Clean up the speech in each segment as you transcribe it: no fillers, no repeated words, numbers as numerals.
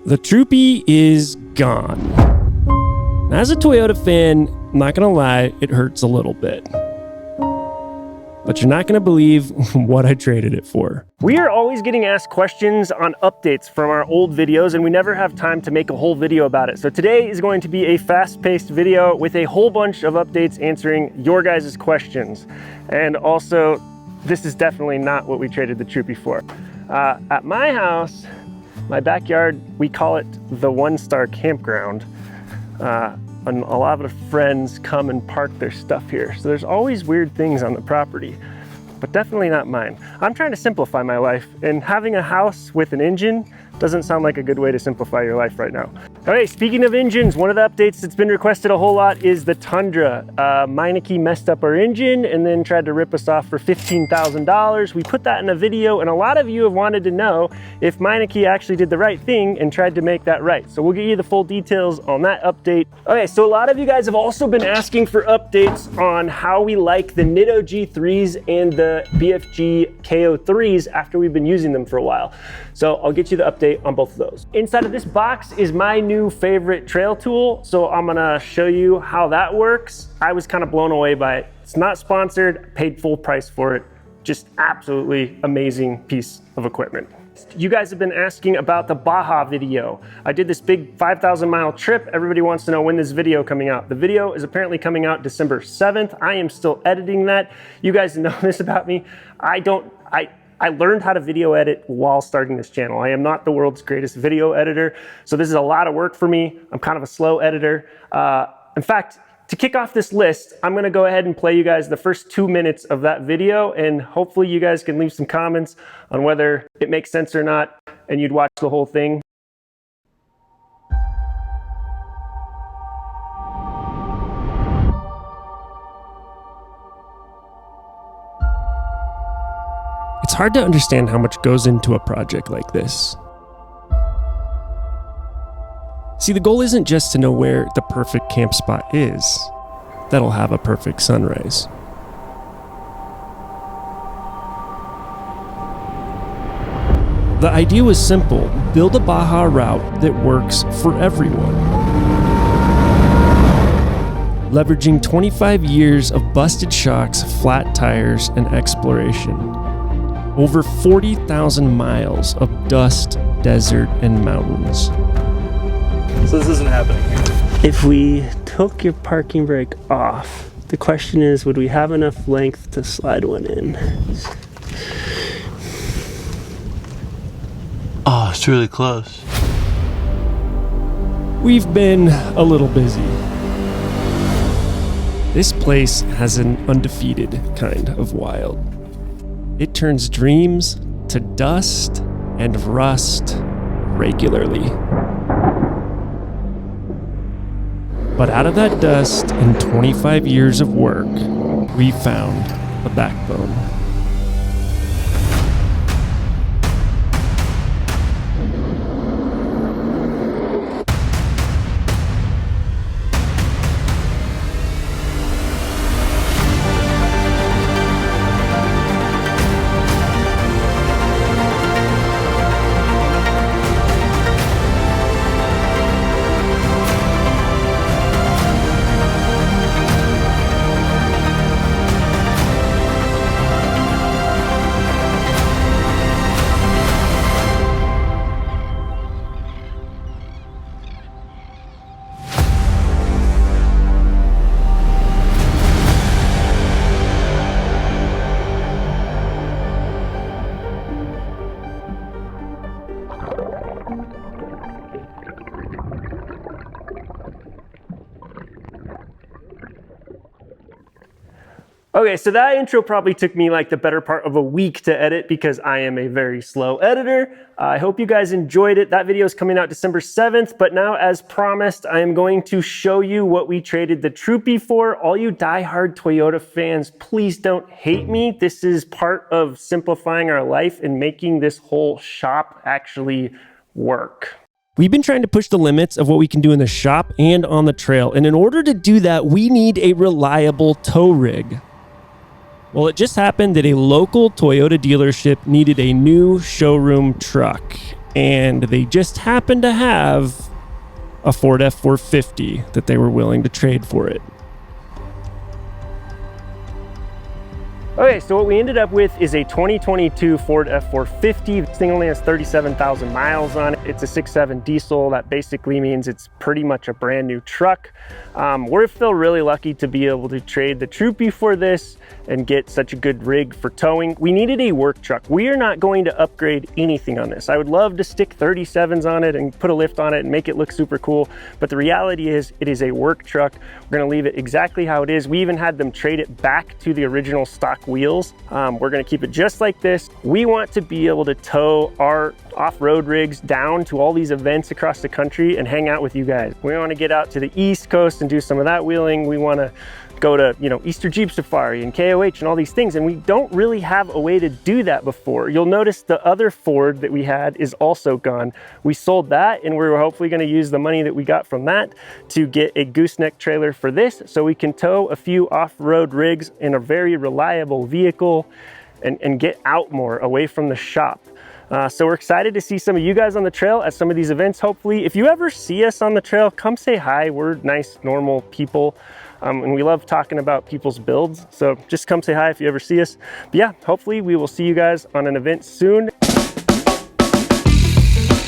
The Troopy is gone. As a Toyota fan, I'm not gonna lie, it hurts a little bit. But you're not gonna believe what I traded it for. We are always getting asked questions on updates from our old videos, and we never have time to make a whole video about it. So today is going to be a fast-paced video with a whole bunch of updates answering your guys' questions. And also, this is definitely not what we traded the Troopy for. At my house, my backyard, we call it the one-star campground. And a lot of friends come and park their stuff here. So there's always weird things on the property, but definitely not mine. I'm trying to simplify my life, and having a house with an engine doesn't sound like a good way to simplify your life right now. Okay, speaking of engines, one of the updates that's been requested a whole lot is the Tundra. Meineke messed up our engine and then tried to rip us off for $15,000. We put that in a video, and a lot of you have wanted to know if Meineke actually did the right thing and tried to make that right. So we'll get you the full details on that update. Okay, so a lot of you guys have also been asking for updates on how we like the Nitto G3s and the BFG KO3s after we've been using them for a while. So I'll get you the update on both of those. Inside of this box is my new favorite trail tool. So I'm gonna show you how that works. I was kind of blown away by it. It's not sponsored, paid full price for it. Just absolutely amazing piece of equipment. You guys have been asking about the Baja video. I did this big 5,000 mile trip. Everybody wants to know when this video coming out. The video is apparently coming out December 7th. I am still editing that. You guys know this about me. I learned how to video edit while starting this channel. I am not the world's greatest video editor, so this is a lot of work for me. I'm kind of a slow editor. In fact, to kick off this list, I'm gonna go ahead and play you guys the first 2 minutes of that video, and hopefully you guys can leave some comments on whether it makes sense or not, and you'd watch the whole thing. It's hard to understand how much goes into a project like this. See, the goal isn't just to know where the perfect camp spot is. That'll have a perfect sunrise. The idea was simple: build a Baja route that works for everyone. Leveraging 25 years of busted shocks, flat tires, and exploration. Over 40,000 miles of dust, desert, and mountains. So this isn't happening here. If we took your parking brake off, the question is, would we have enough length to slide one in? Oh, it's really close. We've been a little busy. This place has an undefeated kind of wild. It turns dreams to dust and rust regularly. But out of that dust and 25 years of work, we found a backbone. Okay, so that intro probably took me like the better part of a week to edit because I am a very slow editor. I hope you guys enjoyed it. That video is coming out December 7th, but now as promised, I am going to show you what we traded the Troopy for. All you diehard Toyota fans, please don't hate me. This is part of simplifying our life and making this whole shop actually work. We've been trying to push the limits of what we can do in the shop and on the trail, and in order to do that, we need a reliable tow rig. Well, it just happened that a local Toyota dealership needed a new showroom truck, and they just happened to have a Ford F450 that they were willing to trade for it. Okay, so what we ended up with is a 2022 Ford F450. This thing only has 37,000 miles on it. It's a 6.7 diesel. That basically means it's pretty much a brand new truck. We're still really lucky to be able to trade the Troopy for this and get such a good rig for towing. We needed a work truck. We are not going to upgrade anything on this. I would love to stick 37s on it and put a lift on it and make it look super cool, but the reality is it is a work truck. We're gonna leave it exactly how it is. We even had them trade it back to the original stock wheels. We're gonna keep it just like this. We want to be able to tow our off-road rigs down to all these events across the country and hang out with you guys. We want to get out to the East Coast and do some of that wheeling. We want to go to, you know, Easter Jeep Safari and KOH and all these things, and we don't really have a way to do that before. You'll notice the other Ford that we had is also gone. We sold that, and we're hopefully going to use the money that we got from that to get a gooseneck trailer for this, so we can tow a few off-road rigs in a very reliable vehicle and get out more away from the shop. So we're excited to see some of you guys on the trail at some of these events, hopefully. If you ever see us on the trail, come say hi. We're nice, normal people. And we love talking about people's builds. So just come say hi if you ever see us. But yeah, hopefully we will see you guys on an event soon.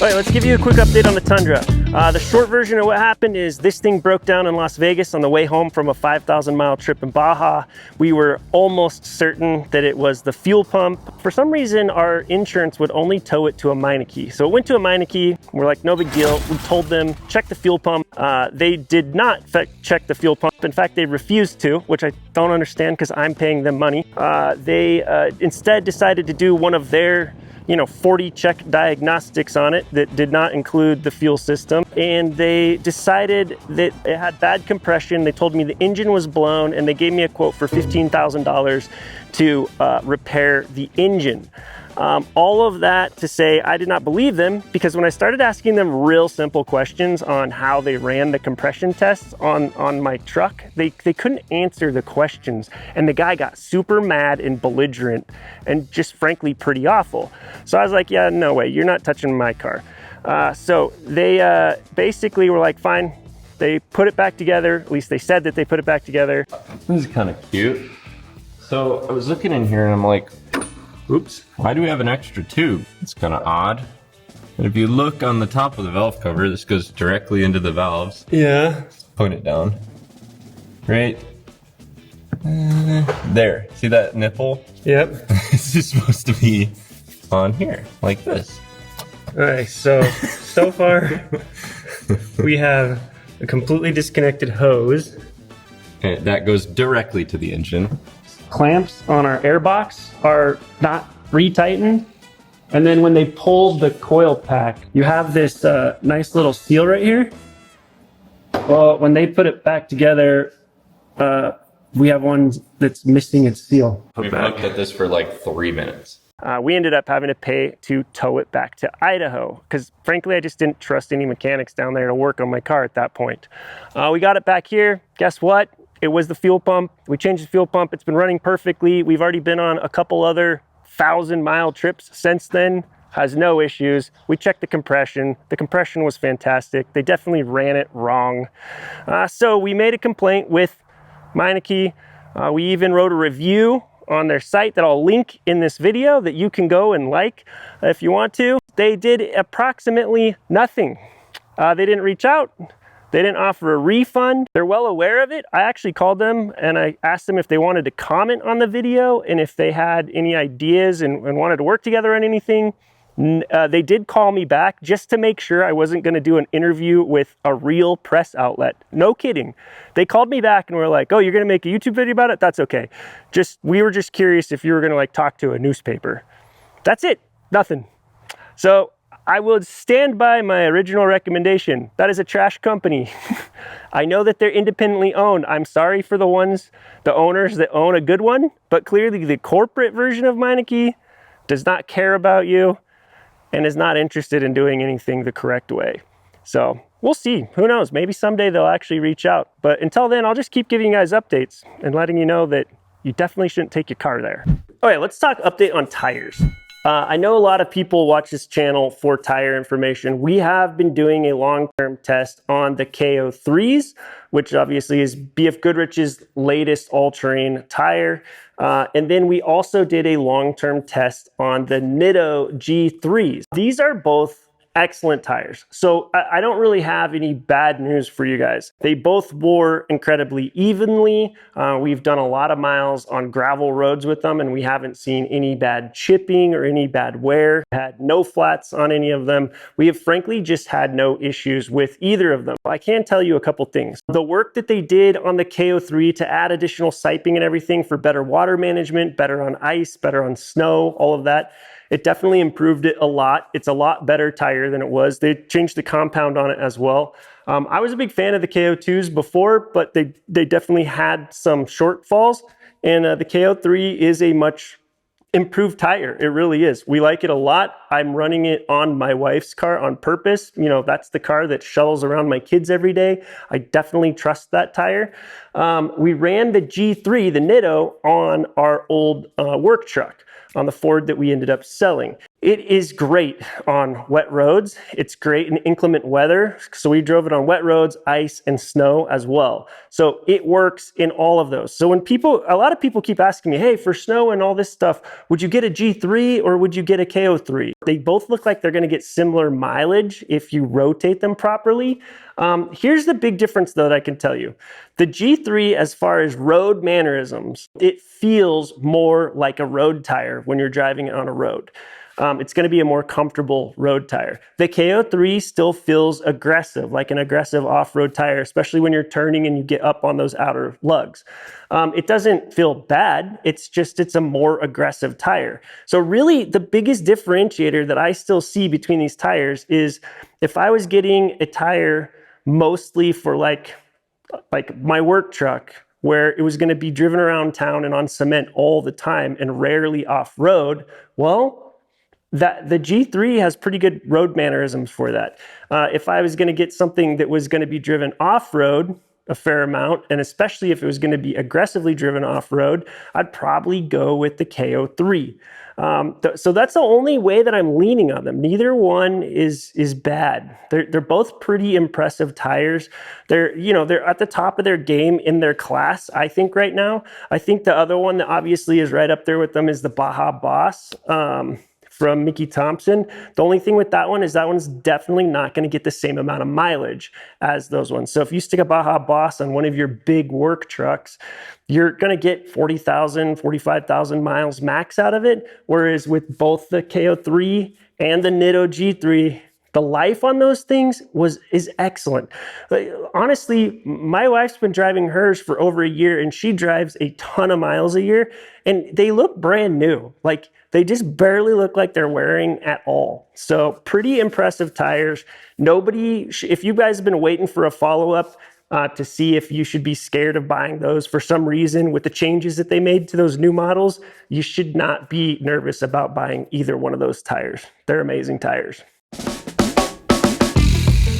All right, let's give you a quick update on the Tundra. The short version of what happened is this thing broke down in Las Vegas on the way home from a 5,000 mile trip in Baja. We were almost certain that it was the fuel pump. For some reason, our insurance would only tow it to a Meineke. So it went to a Meineke. We're like, no big deal. We told them, check the fuel pump. They did not check the fuel pump. In fact, they refused to, which I don't understand because I'm paying them money. They instead decided to do one of their 40 check diagnostics on it that did not include the fuel system. And they decided that it had bad compression. They told me the engine was blown, and they gave me a quote for $15,000 to repair the engine. All of that to say, I did not believe them, because when I started asking them real simple questions on how they ran the compression tests on my truck, they couldn't answer the questions. And the guy got super mad and belligerent and just frankly pretty awful. So I was like, yeah, no way, you're not touching my car. So they basically were like, fine. They put it back together. At least they said that they put it back together. This is kind of cute. So I was looking in here and I'm like, oops, why do we have an extra tube? It's kind of odd. And if you look on the top of the valve cover, this goes directly into the valves. Yeah. Point it down. Right there. See that nipple? Yep. This is supposed to be on here, like this. All right, so far we have a completely disconnected hose. And that goes directly to the engine. Clamps on our airbox are not retightened. And then when they pull the coil pack, you have this nice little seal right here. Well, when they put it back together, we have one that's missing its seal. We've looked at this for like 3 minutes. We ended up having to pay to tow it back to Idaho because frankly, I just didn't trust any mechanics down there to work on my car at that point. We got it back here. Guess what? It was the fuel pump. We changed the fuel pump. It's been running perfectly. We've already been on a couple other 1,000-mile trips since then. Has no issues. We checked the compression. The compression was fantastic. They definitely ran it wrong. So we made a complaint with Meineke. We even wrote a review on their site that I'll link in this video that you can go and like if you want to. They did approximately nothing. They didn't reach out. They didn't offer a refund. They're well aware of it. I actually called them and I asked them if they wanted to comment on the video and if they had any ideas and wanted to work together on anything. They did call me back just to make sure I wasn't going to do an interview with a real press outlet. No kidding. They called me back and were like, oh, you're going to make a YouTube video about it? That's okay. We were just curious if you were going to like talk to a newspaper. That's it. Nothing. So I would stand by my original recommendation. That is a trash company. I know that they're independently owned. I'm sorry for the owners that own a good one, but clearly the corporate version of Meineke does not care about you and is not interested in doing anything the correct way. So we'll see. Who knows? Maybe someday they'll actually reach out. But until then, I'll just keep giving you guys updates and letting you know that you definitely shouldn't take your car there. Okay, let's talk update on tires. I know a lot of people watch this channel for tire information. We have been doing a long-term test on the KO3s, which obviously is BF Goodrich's latest all-terrain tire. And then we also did a long-term test on the Nitto G3s. These are both excellent tires. So I don't really have any bad news for you guys. They both wore incredibly evenly. We've done a lot of miles on gravel roads with them, and we haven't seen any bad chipping or any bad wear. Had no flats on any of them. We have frankly just had no issues with either of them. I can tell you a couple things. The work that they did on the KO3 to add additional siping and everything for better water management, better on ice, better on snow, all of that, it definitely improved it a lot. It's a lot better tire than it was. They changed the compound on it as well. I was a big fan of the KO2s before, but they definitely had some shortfalls. And the KO3 is a much improved tire. It really is. We like it a lot. I'm running it on my wife's car on purpose. You know, that's the car that shuttles around my kids every day. I definitely trust that tire. We ran the G3, the Nitto, on our old work truck, on the Ford that we ended up selling. It is great on wet roads. It's great in inclement weather. So we drove it on wet roads, ice, and snow as well. So it works in all of those. So when a lot of people keep asking me, hey, for snow and all this stuff, would you get a G3 or would you get a KO3? They both look like they're gonna get similar mileage if you rotate them properly. Here's the big difference though that I can tell you. The G3, as far as road mannerisms, it feels more like a road tire when you're driving it on a road. It's going to be a more comfortable road tire. The KO3 still feels aggressive, like an aggressive off-road tire, especially when you're turning and you get up on those outer lugs. It doesn't feel bad. It's a more aggressive tire. So really the biggest differentiator that I still see between these tires is if I was getting a tire mostly for like my work truck, where it was going to be driven around town and on cement all the time and rarely off-road, well, the G3 has pretty good road mannerisms for that. If I was going to get something that was going to be driven off-road a fair amount, and especially if it was going to be aggressively driven off-road, I'd probably go with the KO3. So that's the only way that I'm leaning on them. Neither one is bad. They're both pretty impressive tires. They're at the top of their game in their class, I think, right now. I think the other one that obviously is right up there with them is the Baja Boss. From Mickey Thompson. The only thing with that one is that one's definitely not going to get the same amount of mileage as those ones. So if you stick a Baja Boss on one of your big work trucks, you're going to get 40,000, 45,000 miles max out of it. Whereas with both the KO3 and the Nitto G3, the life on those things is excellent. Honestly, my wife's been driving hers for over a year and she drives a ton of miles a year and they look brand new. Like they just barely look like they're wearing at all. So pretty impressive tires. If you guys have been waiting for a follow-up to see if you should be scared of buying those for some reason with the changes that they made to those new models, you should not be nervous about buying either one of those tires. They're amazing tires.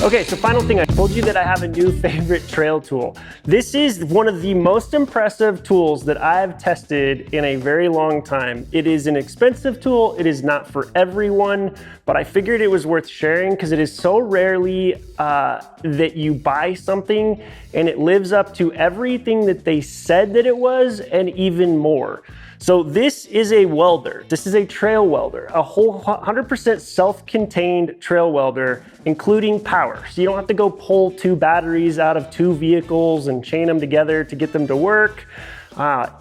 Okay, so final thing, I told you that I have a new favorite trail tool. This is one of the most impressive tools that I've tested in a very long time. It is an expensive tool. It is not for everyone, but I figured it was worth sharing because it is so rarely that you buy something and it lives up to everything that they said that it was and even more. So this is a welder. This is a trail welder, a whole 100% self-contained trail welder, including power. So you don't have to go pull two batteries out of two vehicles and chain them together to get them to work.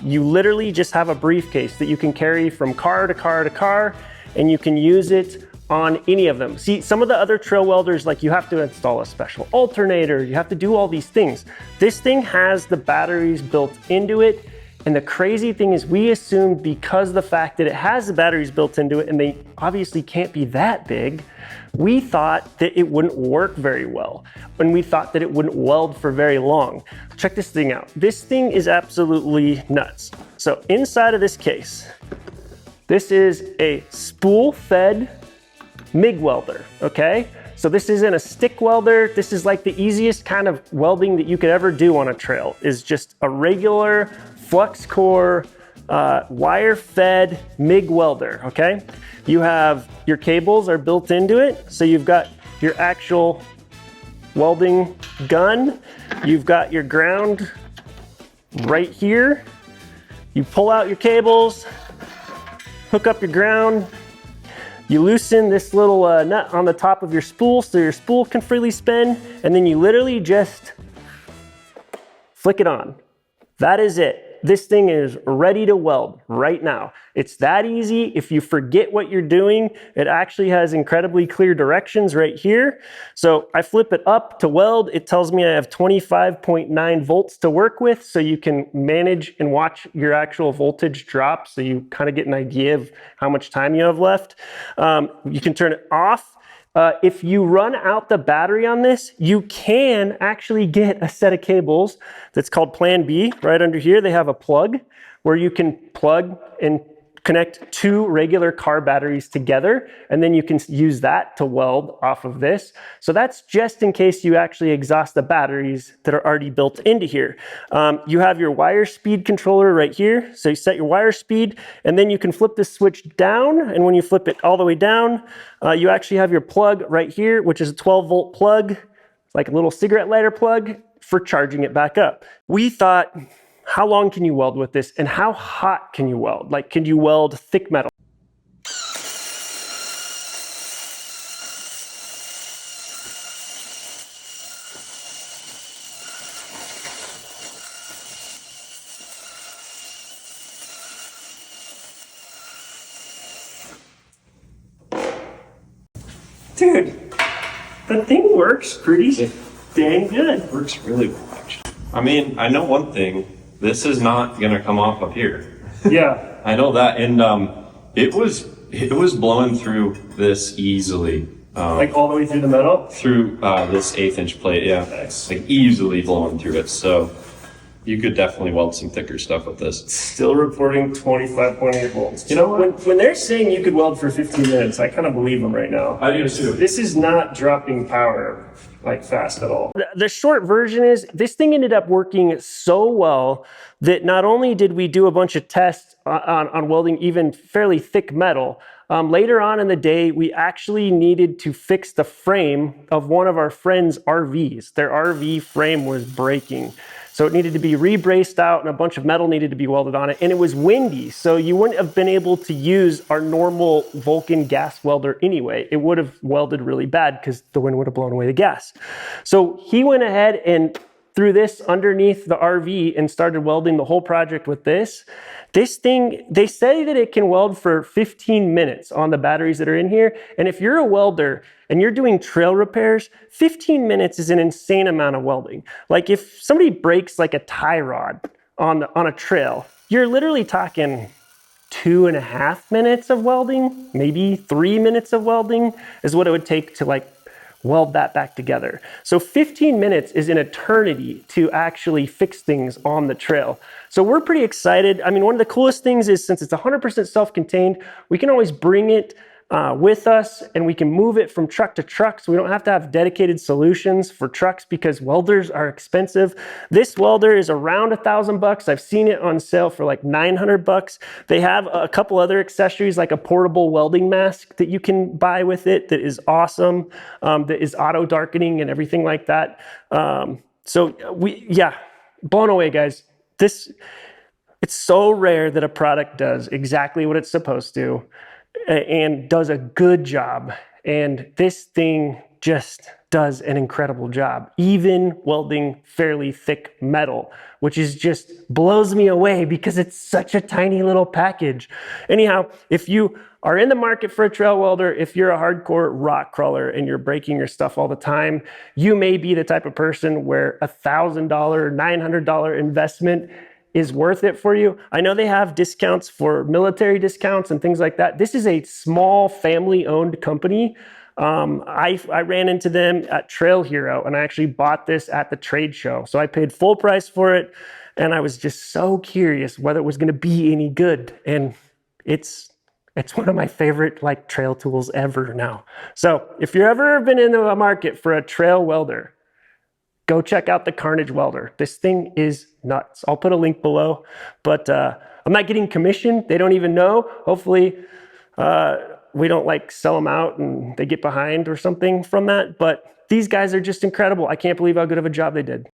You literally just have a briefcase that you can carry from car to car to car, and you can use it on any of them. See, some of the other trail welders, like you have to install a special alternator, you have to do all these things. This thing has the batteries built into it. And the crazy thing is we assumed because of the fact that it has the batteries built into it and they obviously can't be that big, we thought that it wouldn't work very well. And we thought that it wouldn't weld for very long. Check this thing out. This thing is absolutely nuts. So inside of this case, this is a spool-fed MIG welder, okay? So this isn't a stick welder. This is like the easiest kind of welding that you could ever do on a trail, is just a regular flux core wire-fed MIG welder, okay? You have, your cables are built into it, so you've got your actual welding gun, you've got your ground right here. You pull out your cables, hook up your ground, you loosen this little nut on the top of your spool so your spool can freely spin, and then you literally just flick it on. That is it. This thing is ready to weld right now. It's that easy. If you forget what you're doing, it actually has incredibly clear directions right here. So I flip it up to weld. It tells me I have 25.9 volts to work with, so you can manage and watch your actual voltage drop, so you kind of get an idea of how much time you have left. You can turn it off. If you run out the battery on this, you can actually get a set of cables that's called Plan B. Right under here, they have a plug where you can plug and connect two regular car batteries together, and then you can use that to weld off of this. So that's just in case you actually exhaust the batteries that are already built into here. You have your wire speed controller right here. So you set your wire speed, and then you can flip this switch down, and when you flip it all the way down, you actually have your plug right here, which is a 12-volt plug. It's like a little cigarette lighter plug for charging it back up. We thought, how long can you weld with this, and how hot can you weld? Like, can you weld thick metal? Dude, the thing works pretty dang good. Works really well, actually. I mean, I know one thing. This is not gonna come off up here. Yeah. I know that, and it was blowing through this easily. Like all the way through the metal? Through this 1/8" plate, yeah. Nice. Like easily blowing through it. So you could definitely weld some thicker stuff with this. Still reporting 25.8 volts. You know, when they're saying you could weld for 15 minutes, I kind of believe them right now. I do too. This is not dropping power like fast at all. The short version is this thing ended up working so well that not only did we do a bunch of tests on welding even fairly thick metal, later on in the day, we actually needed to fix the frame of one of our friends' RVs. Their RV frame was breaking. So it needed to be re-braced out, and a bunch of metal needed to be welded on it. And it was windy, so you wouldn't have been able to use our normal Vulcan gas welder anyway. It would have welded really bad because the wind would have blown away the gas. So he went ahead and threw this underneath the RV and started welding the whole project with this. This thing, they say that it can weld for 15 minutes on the batteries that are in here. And if you're a welder and you're doing trail repairs, 15 minutes is an insane amount of welding. Like if somebody breaks like a tie rod on a trail, you're literally talking 2.5 minutes of welding, maybe 3 minutes of welding is what it would take to like weld that back together. So 15 minutes is an eternity to actually fix things on the trail. So we're pretty excited. I mean, one of the coolest things is since it's 100% self-contained, we can always bring it with us, and we can move it from truck to truck, so we don't have to have dedicated solutions for trucks because welders are expensive. This welder is around $1,000. I've seen it on sale for like $900. They have a couple other accessories like a portable welding mask that you can buy with it that is awesome, that is auto darkening and everything like that. Blown away, guys. It's so rare that a product does exactly what it's supposed to and does a good job. And this thing just does an incredible job, even welding fairly thick metal, which is just blows me away because it's such a tiny little package. Anyhow, if you are in the market for a trail welder, if you're a hardcore rock crawler and you're breaking your stuff all the time, you may be the type of person where $1,000, $900 investment is worth it for you. I know they have discounts for military discounts and things like that. This is a small family-owned company. I ran into them at Trail Hero, and I actually bought this at the trade show. So I paid full price for it, and I was just so curious whether it was going to be any good. And it's one of my favorite like trail tools ever now. So if you're ever been in the market for a trail welder, go check out the Carnage welder. This thing is nuts. I'll put a link below, but I'm not getting commission. They don't even know. Hopefully we don't like sell them out and they get behind or something from that, but these guys are just incredible. I can't believe how good of a job they did.